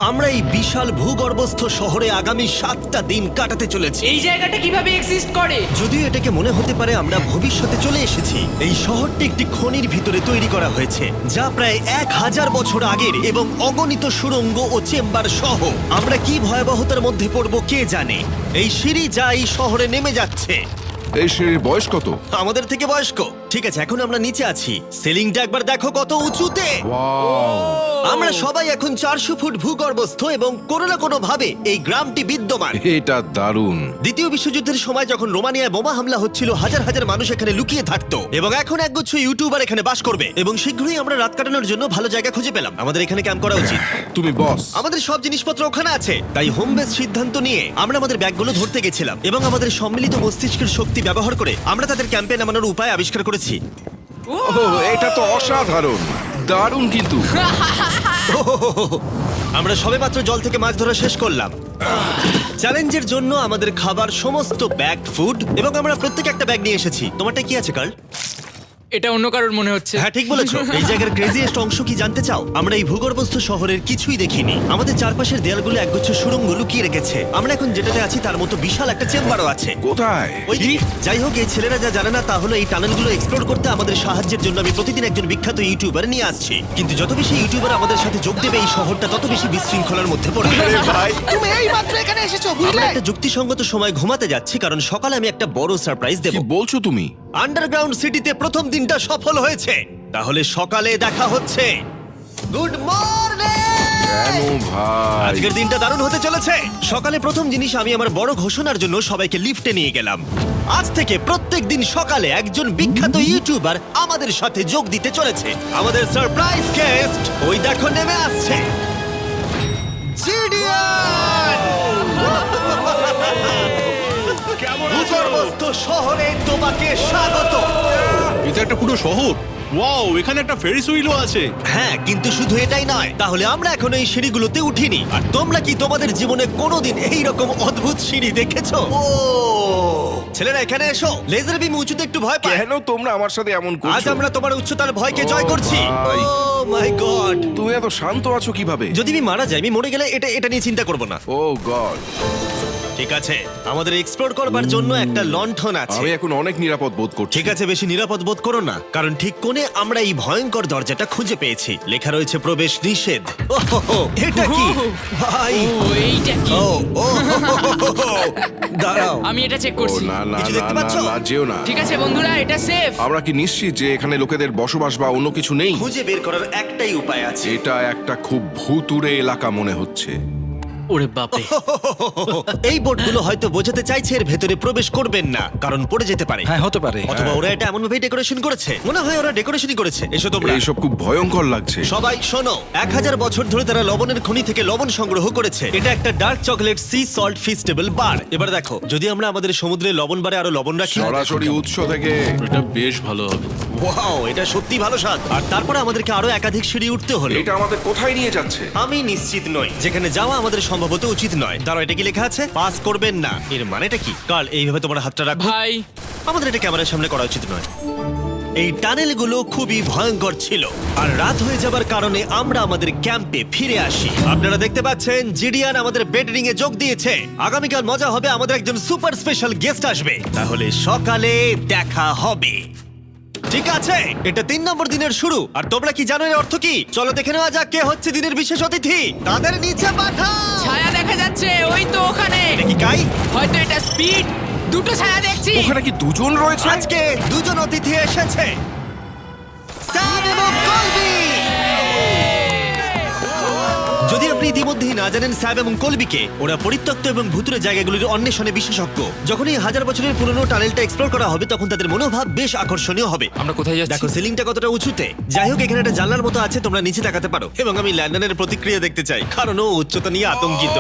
আমরা এই বিশাল ভূগর্ভস্থ শহরে আগামী 7টা দিন কাটাতে চলেছি। এই জায়গাটা কিভাবে এক্সিস্ট করে? যদিও এটাকে মনে হতে পারে আমরা ভবিষ্যতে চলে এসেছি, এই শহরটি একটি খনির ভিতরে তৈরি করা হয়েছে যা প্রায় 1000 বছর আগের এবং অগণিত সুড়ঙ্গ ও চেম্বার সহ। আমরা কি ভয়াবহতার মধ্যে পড়ব কে জানে। এই সিঁড়ি যা এই শহরে নেমে যাচ্ছে এই সিঁড়ির বয়স কত? আমাদের থেকে বয়স্ক। ঠিক আছে, এখন আমরা নিচে আছি। সিলিংটা একবার দেখো কত উঁচুতে। আমরা সবাই এখন 400 ফুট ভূগর্ভস্থ এবং কোনো না কোনো ভাবে এই গ্রামটি বিদ্যমান। এটা দারুণ। দ্বিতীয় বিশ্বযুদ্ধের সময় যখন রোমানিয়ায় বোমা হামলা হচ্ছিল, হাজার হাজার মানুষ এখানে লুকিয়ে থাকতো এবং এখন একগুচ্ছ ইউটিউবার এখানে বাস করবে। এবং শীঘ্রই আমরা রাত কাটানোর জন্য ভালো জায়গা খুঁজে পেলাম। আমাদের এখানে ক্যাম্প করা উচিত। তুমি বস। আমাদের সব জিনিসপত্র ওখানে আছে, তাই হোম বেস সিদ্ধান্ত নিয়ে আমরা আমাদের ব্যাগগুলো ধরতে গেছিলাম এবং আমাদের সম্মিলিত মস্তিষ্কের শক্তি ব্যবহার করে আমরা তাদের ক্যাম্পে নামানোর উপায় আবিষ্কার করেছি। এটা তো অসাধারণ, দারুণ। কিন্তু আমরা সবেমাত্র জল থেকে মাছ ধরা শেষ করলাম। চ্যালেঞ্জের জন্য আমাদের খাবার সমস্ত ব্যাগ ফুড এবং আমরা প্রত্যেক একটা ব্যাগ নিয়ে এসেছি। তোমারটা কি আছে কার্ল? এটা অন্য কারোর মনে হচ্ছে। হ্যাঁ, ঠিক বলেছো। এই জায়গার ক্রেজিয়েস্ট অংশ কি জানতে চাও? আমরা এই ভূগর্ভস্থ শহরের কিছুই দেখিনি। আমাদের চারপাশের দেয়ালগুলো একগুচ্ছ সুড়ঙ্গ লুকিয়ে রেখেছে। আমরা এখন যেটাতে আছি তার মতো বিশাল একটা চেম্বারও আছে। কোথায়? ওই দিকে। যাই হোক, এই ছেলেরা যা জানে না তা হলো এই টানেলগুলো এক্সপ্লোর করতে আমাদের সাহায্যের জন্য আমি প্রতিদিন একজন বিখ্যাত ইউটিউবার নিয়ে আসছি। কিন্তু যত বেশি ইউটিউবার আমাদের সাথে যোগ দেবে, এই শহরটা তত বেশি বিশৃঙ্খলার মধ্যে পড়বে। ভাই, তুমি এই মাত্র এখানে এসেছো, আমরা বুঝলে? একটা যুক্তিসঙ্গত সময় ঘুমাতে যাচ্ছি কারণ সকালে আমি একটা বড় সারপ্রাইজ দেব। কি বলছো তুমি? আন্ডারগ্রাউন্ড সিটিতে প্রথম দিনটা সফল হয়েছে। তাহলে সকালে দেখা হচ্ছে। Good morning! কেন ভাই? আজকের দিনটা দারুণ হতে চলেছে। সকালে প্রথম জিনিস, আমি আমার বড় ঘোষণার জন্য সবাইকে লিফটে নিয়ে গেলাম। আজ থেকে প্রত্যেক দিন সকালে একজন বিখ্যাত ইউটিউবার আমাদের সাথে যোগ দিতে চলেছে। আমাদের সারপ্রাইজ গেস্ট ওই দেখো নেমে আসছে। জিডিয়ান! ভূগর্ভস্থ শহরে তোমাকে স্বাগত। এটা একটা পুরো শহর। ওয়াও, এখানে একটা ফেরিস হুইলও আছে। হ্যাঁ, কিন্তু শুধু এটাই নয়। তাহলে আমরা এখন এই সিঁড়িগুলোতে উঠিনি। আর তোমরা কি তোমাদের জীবনে কোনোদিন এই রকম অদ্ভুত সিঁড়ি দেখেছো? ও ছেলেরা, এখানে এসো। লেজার বিম উঁচুতে একটু ভয় পায়। কেন তোমরা আমার সাথে এমন আজ করছো? আমরা তোমার উচ্চতার ভয়কে জয় ও করছি। ভাই। ও মাই গড! তুমি এত শান্ত আছো কিভাবে? যদি আমি মারা যাই, আমি মরে গেলে এটা নিয়ে চিন্তা করব না। ও গড। ঠিক আছে, আমাদের এক্সপ্লোর করবার জন্য একটা লণ্ঠন আছে। আমি এখন অনেক নিরাপদ বোধ করছি। ঠিক আছে, বেশি নিরাপদ বোধ করো না, কারণ ঠিক কোণে আমরা এই ভয়ঙ্কর দরজাটা খুঁজে পেয়েছি। লেখা রয়েছে প্রবেশ নিষেধ। ওহো, এটা কি ভাই? ও, এইটা কি? ও ও দাঁড়াও, আমি এটা চেক ও করছি। না না কিছু না দেখতে না পাচ্ছো? না, যেও না। ঠিক আছে বন্ধুরা, এটা সেফ। আমরা কি নিশ্চিত যে এখানে লোকেদের বসবাস বা অন্য কিছু নেই? খুঁজে বের করার একটাই উপায় আছে। এটা একটা খুব ভুতুড়ে এলাকা মনে হচ্ছে। ওরে বাপরে। এই বোর্ডগুলো হয়তো বোঝাতে চাইছে এর ভেতরে প্রবেশ করবেন না, কারণ পড়ে যেতে পারে। হ্যাঁ, হতে পারে। অথবা ওরা এটা এমন ভাবে ডেকোরেশন করেছে, মনে হয় ওরা ডেকোরেশনই করেছে। এসো তোমরা। এইসব খুব ভয়ঙ্কর লাগছে। সবাই শোনো, 1000 বছর ধরে তারা লবণের খনি থেকে লবণ সংগ্রহ করেছে। এটা একটা dark chocolate sea salt Feastables bar. এবার দেখো, যদি আমরা আমাদের সমুদ্রে লবণ বারে আরো লবণ রাখি। সরাসরি উৎস থেকে। এটা বেশ ভালো হবে। ওয়াও, এটা সত্যি ভালো স্বাদ। আর তারপরে আমাদেরকে আরো একাধিক সিঁড়ি উঠতে হলো। এটা আমাদের কোথায় নিয়ে যাচ্ছে? আমি নিশ্চিত নই। যেখানে যাওয়া আমাদের সম্ভবত উচিত নয়। তারা এটা কি লেখা আছে? পাস করবেন না। এর মানেটা কি? কাল এইভাবে তোমার হাতটা রাখো। ভাই, আমাদের এটা ক্যামেরার সামনে করা উচিত নয়। এই টানেলগুলো খুবই ভয়ঙ্কর ছিল, আর রাত হয়ে যাবার কারণে আমরা আমাদের ক্যাম্পে ফিরে আসি। আপনারা দেখতে পাচ্ছেন জিডিয়ান আমাদের বেডরিং এ যোগ দিয়েছে। আগামীকাল মজা হবে, আমাদের একজন সুপার স্পেশাল গেস্ট আসবে। তাহলে সকালে দেখা হবে। ঠিক আছে, এটা 3 নম্বর দিনের শুরু। আর তোমরা কি জানো এর অর্থ কি? চলো দেখে নেওয়া যাক কে হচ্ছে দিনের বিশেষ অতিথি। তাদের নিচে পাঠাও। ছায়া দেখা যাচ্ছে ওই তো ওখানে। এটা কি কাই? হয়তো এটা স্পিড। দুটো ছায়া দেখছি। ওখানে কি দুজন রয়েছে? আজকে দুজন অতিথি এসেছে, স্যাম এবং কলবি। যদি আপনি ইতিমধ্যেই না জানেন স্যাম এবং কলবিকে, ওরা পরিত্যক্ত এবং ভুতুরে জায়গাগুলির অন্বেষণে বিশেষজ্ঞ। যখন এই 1000 বছরের পুরনো টানেলটা এক্সপ্লোর করা হবে, তখন তাদের মনোভাব বেশ আকর্ষণীয় হবে। আমরা কোথায় যাচ্ছি? দেখো সিলিংটা কতটা উঁচুতে। যাই হোক, এখানে একটা জানলার মতো আছে, তোমরা নিচে তাকাতে পারো। এবং আমি ল্যান্ডনের প্রতিক্রিয়া দেখতে চাই, কারণ ও উচ্চতা নিয়ে আতঙ্কিত।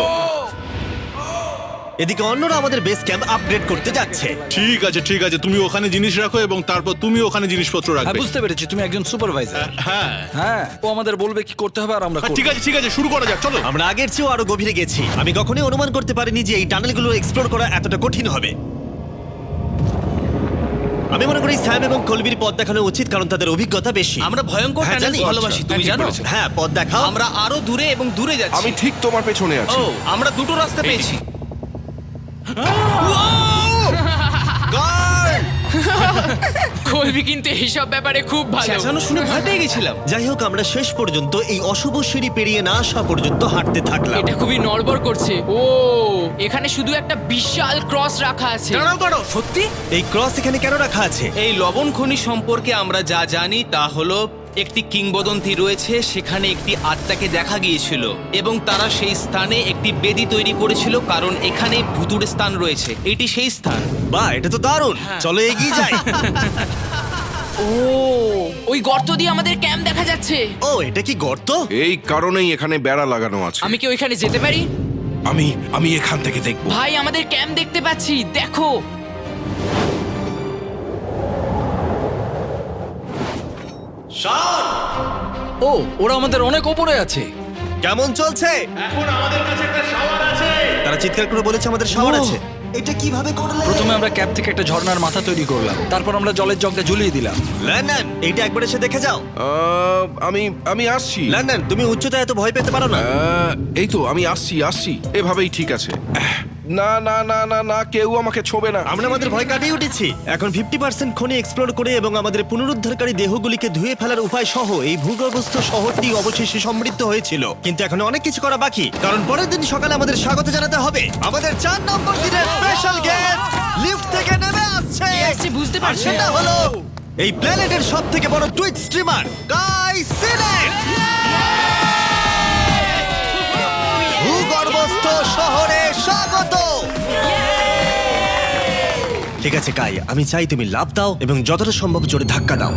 এদিকে অন্যরা আমাদের বেস ক্যাম্প আপগ্রেড করতে যাচ্ছে। ঠিক আছে ঠিক আছে, তুমি ওখানে জিনিস রাখো এবং তারপর তুমি ওখানে জিনিসপত্র হ্যাঁ, রাখবে। বুঝতে পেরেছি, তুমি একজন সুপারভাইজার। হ্যাঁ হ্যাঁ, ও আমাদের বলবে কি করতে হবে আর আমরা করব। ঠিক আছে, শুরু করা যাক, চলো। আমরা আগের চেয়েও আরো গভীরে গেছি। আমি কখনোই অনুমান করতে পারিনি যে এই টানেলগুলো এক্সপ্লোর করা এতটা কঠিন হবে। আমি মনে করি স্যাম এবং কলবির পথ দেখানো উচিত, কারণ তাদের অভিজ্ঞতা বেশি। আমরা ভয়ঙ্কর হ্যাঁ, টানেল জানি। ভালোবাসি, তুমি জানো? হ্যাঁ, পথ দেখাও। আমরা আরো দূরে এবং দূরে যাচ্ছি। আমি ঠিক তোমার পেছনে আছি। ও, আমরা দুটো রাস্তা পেয়েছি। Guard! কলবি কিন্তু এইসব ব্যাপারে খুব ভালো। চেঁচানো শুনে ভয় পেয়ে গেছিলাম। যাই হোক, আমরা শেষ পর্যন্ত এই অশুভ সিঁড়ি পেরিয়ে না আসা পর্যন্ত হাঁটতে থাকলাম। এটা খুবই নড়বড় করছে। ও, এখানে শুধু একটা বিশাল ক্রস রাখা আছে। দাঁড়াও, সত্যি? এই ক্রস এখানে কেন রাখা আছে? এই লবণ খনি সম্পর্কে আমরা যা জানি তা হলো একটি কিংবদন্তি রয়েছে। সেখানে একটি আত্মাকে দেখা গিয়েছিল এবং তারা সেই স্থানে একটি বেদি তৈরি করেছিল, কারণ এখানে ভুতুড়ে স্থান রয়েছে। এটি সেই স্থান। বাহ, এটা তো দারুণ। চলো এগিয়ে যাই। ও, ওই গর্ত দিয়ে আমাদের ক্যাম্প দেখা যাচ্ছে। ও, এটা কি গর্ত? এই কারণেই এখানে বেড়া লাগানো আছে। আমি কি ওইখানে যেতে পারি? আমি এখান থেকে দেখব। ভাই, আমাদের ক্যাম্প দেখতে পাচ্ছি, দেখো। ও, ওরা আমাদের অনেক ওপরে আছে। কেমন চলছে? তারা চিৎকার করে বলেছে আমাদের শাওয়ার ও। আছে। এটা কিভাবে করলে? প্রথমে আমরা ক্যাপ থেকে একটা ঝর্ণার মাথা তৈরি করলাম, তারপর আমরা জলের জগটা ঝুলিয়ে দিলাম। লন্ডন, এইটা একবার এসে দেখে যাও। আমি আসছি। লন্ডন, তুমি উচ্চতায় এত ভয় পেতে পারো না। এই তো আমি আসছি। এভাবেই ঠিক আছে। না না না না না, কেউ আমাকে ছোবে না। আমরা আমাদের ভয় কাটিয়ে উঠেছি। এখন 50% খনি এক্সপ্লোর করে এবং আমাদের পুনরুদ্ধারকারী দেহগুলিকে ধুয়ে ফেলার উপায় সহ এই ভূগর্ভস্থ শহরটি অবশেষে সমৃদ্ধ হয়েছিল। কিন্তু এখন অনেক কিছু করা বাকি, কারণ পরের দিন সকালে আমাদের স্বাগত জানাতে হবে আমাদের 4 নম্বর দিনের স্পেশাল গেস্ট লিফট থেকে নেমে আসছে। কে আসছে বুঝতে আর পারছি সেটা না। হলো এই প্ল্যানেটের সবথেকে বড় টুইট স্ট্রিমার গাই সিলেট। ভূগর্ভস্থ শহরে স্বাগত। ঠিক আছে কাই, আমি চাই তুমি লাফ দাও এবং যতটা সম্ভব জোরে ধাক্কা দাও।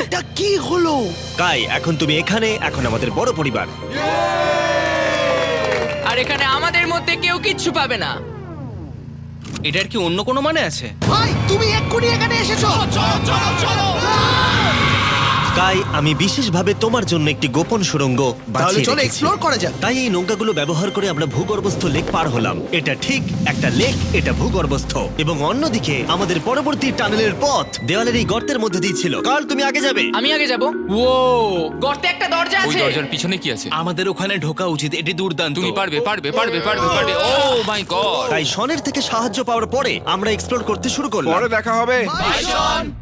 এটা কি হলো? কাই, এখন তুমি এখানে, এখন আমাদের বড় পরিবার। আর এখানে আমাদের মধ্যে কেউ কিচ্ছু পাবে না। এটার কি অন্য কোনো মানে আছে? ভাই, তুমি এক্ষুনি এখানে এসেছো। কাই, আমি বিশেষভাবে তোমার জন্য একটি গোপন সুড়ঙ্গ বাছিয়ে চলো রেখেছি। এক্সপ্লোর করা যাক। তাই এই নৌকাগুলো ব্যবহার করে আমরা ভূগর্ভস্থ লেক পার হলাম। এটা ঠিক একটা লেক, এটা ভূগর্ভস্থ। এবং অন্যদিকে আমাদের পরবর্তী টানেলের পথ দেওয়ালের এই গর্তের মধ্যে দিয়ে ছিল। কাল, তুমি আগে যাবে। আমি আগে যাব। ও, গর্তে একটা দরজা ওই আছে। দরজার পিছনে কি আছে? আমাদের ওখানে ঢোকা উচিত। এটি দুর্দান্ত। তুমি পারবে। ও মাই গড! তাই শনের থেকে সাহায্য পাওয়ার পরে আমরা এক্সপ্লোর করতে শুরু করলাম। পরে দেখা হবে।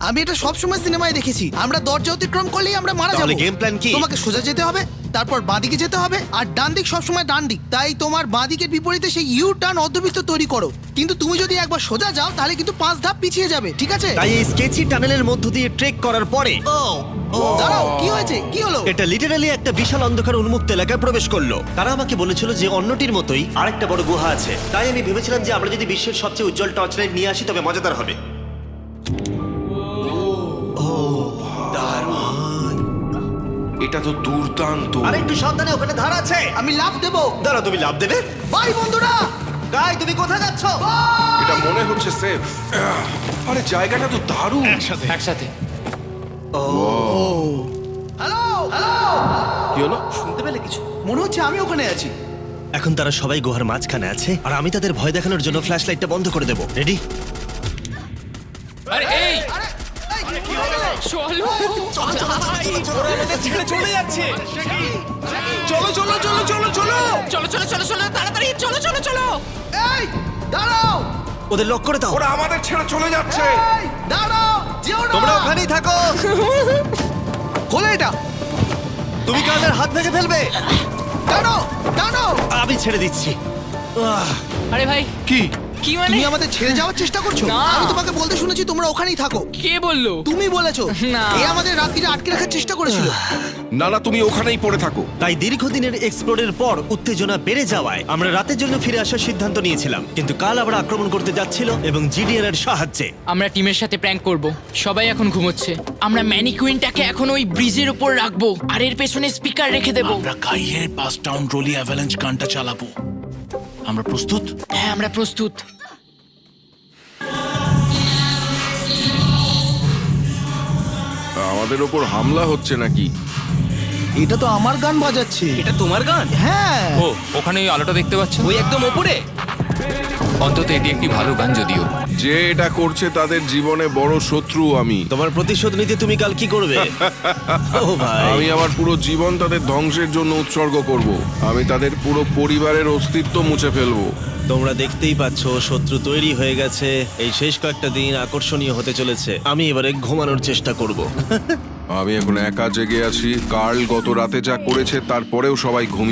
আমি এটা সবসময় সিনেমায় দেখেছি। আমরা দরজা অতিক্রম করলেই আমরা মারা তাহলে যাবো। game plan কি? তোমাকে সোজা যেতে হবে, তারপর বাঁদিকে যেতে হবে, আর ডান দিক সবসময় ডান দিক। তাই তোমার বাঁদিকের বিপরীতে সেই ইউ টার্ন অর্ধবৃত্ত তৈরি করো। কিন্তু তুমি যদি একবার সোজা যাও তাহলে কিন্তু 5 ধাপ পিছিয়ে যাবে, ঠিক আছে? তাই এই স্কেচি টানেলের মধ্য দিয়ে ট্রেক করার পরে দাঁড়াও, কি হয়েছে? কি হলো? এটা লিটারালি একটা বিশাল অন্ধকার উন্মুক্ত এলাকায় প্রবেশ করলো। তারা আমাকে বলেছিল যে অন্যটির মতোই আরেকটা বড় গুহা আছে। তাই আমি ভেবেছিলাম যে আমরা যদি বিশ্বের সবচেয়ে উজ্জ্বল টর্চ লাইট নিয়ে আসি তবে মজাদার হবে। এটা তো দুর্দান্ত। আর একটু সাবধানে, ওখানে ধার আছে। আমি লাফ দেবো। দাঁড়া, তুমি লাভ দেবে? বাই বন্ধুরা। গাই, তুমি কোথায় যাচ্ছ? এটা মনে হচ্ছে সেফ। আরে জায়গাটা তো দারুণ। একসাথে। হ্যালো হ্যালো, কি হলো? শুনতে পেলে কিছু? মনে হচ্ছে আমি ওখানে আছি। এখন তারা সবাই গুহার মাঝখানে আছে আর আমি তাদের ভয় দেখানোর জন্য ফ্ল্যাশ লাইটটা বন্ধ করে দেবো। রেডি? আরে এই চলো। চলে যাচ্ছে। চলো চলো চলো চলো চলো। চলো চলো চলো চলো, তাড়াতাড়ি চলো চলো চলো। এই দাঁড়াও, ওদের লক করে দাও। ওরা আমাদের ছেড়ে চলে যাচ্ছে। এই দাঁড়াও, যেও না। তোমরা ওখানেই থাকো। খোলো এটা। তুমি কাদের হাত ভেঙে ফেলবে। দাঁড়াও দাঁড়াও। আমি ছেড়ে দিচ্ছি। আরে ভাই, কি? কি মানে? তুমি আমাদের ছেড়ে যাওয়ার চেষ্টা করছো? না। আমি তোমাকে বলতে শুনেছি তোমরা ওখানেই থাকো। কে বললো? তুমি বলেছো। না। এ আমাদের রাত্রিরে আটকে রাখার চেষ্টা করেছিল। না না, তুমি ওখানেই পড়ে থাকো। তাই দীর্ঘদিনের এক্সপ্লোরের পর উত্তেজনা বেড়ে যাওয়ায় আমরা রাতের জন্য ফিরে আসার সিদ্ধান্ত নিয়েছিলাম। কিন্তু কাল আবার আক্রমণ করতে যাচ্ছিল এবং জিডিআর এর সাহায্যে। আমরা টিমের সাথে প্র্যাঙ্ক করব। সবাই এখন ঘুমোচ্ছে। আমরা ম্যানিকুইনটাকে এখন ওই ব্রিজের উপর রাখবো আর এর পেছনে স্পিকার রেখে দেব। আমরা কাইয়ের পাস টাউন রোলি অ্যাভালাঞ্চ গানটা চালাবো। আমরা প্রস্তুত? হ্যাঁ, আমরা প্রস্তুত। আমাদের ওপর হামলা হচ্ছে নাকি? এটা তো আমার গান বাজাচ্ছে। এটা তোমার গান? হ্যাঁ। ও, ওখানে ওই আলোটা দেখতে পাচ্ছ? ওই একদম ওপরে। অন্তত এটি একটি ভালো গান যদিও। যে এটা করছে তাদের জীবনে বড় শত্রু আমি। তোমার প্রতিশোধ নিতে তুমি কাল কি করবে? ও ভাই, আমি আমার পুরো জীবন তাদের ধ্বংসের জন্য উৎসর্গ করব। আমি তাদের পুরো পরিবারের অস্তিত্ব মুছে ফেলবো। তোমরা দেখতেই পাচ্ছ শত্রু তৈরি হয়ে গেছে। এই শেষ কয়েকটা দিন আকর্ষণীয় হতে চলেছে। আমি এবারে ঘুমানোর চেষ্টা করব। আমি এখন একা জেগে আছি। কার্ল গত রাতে যা করেছে তারপরেও সবাই ঘুমিয়ে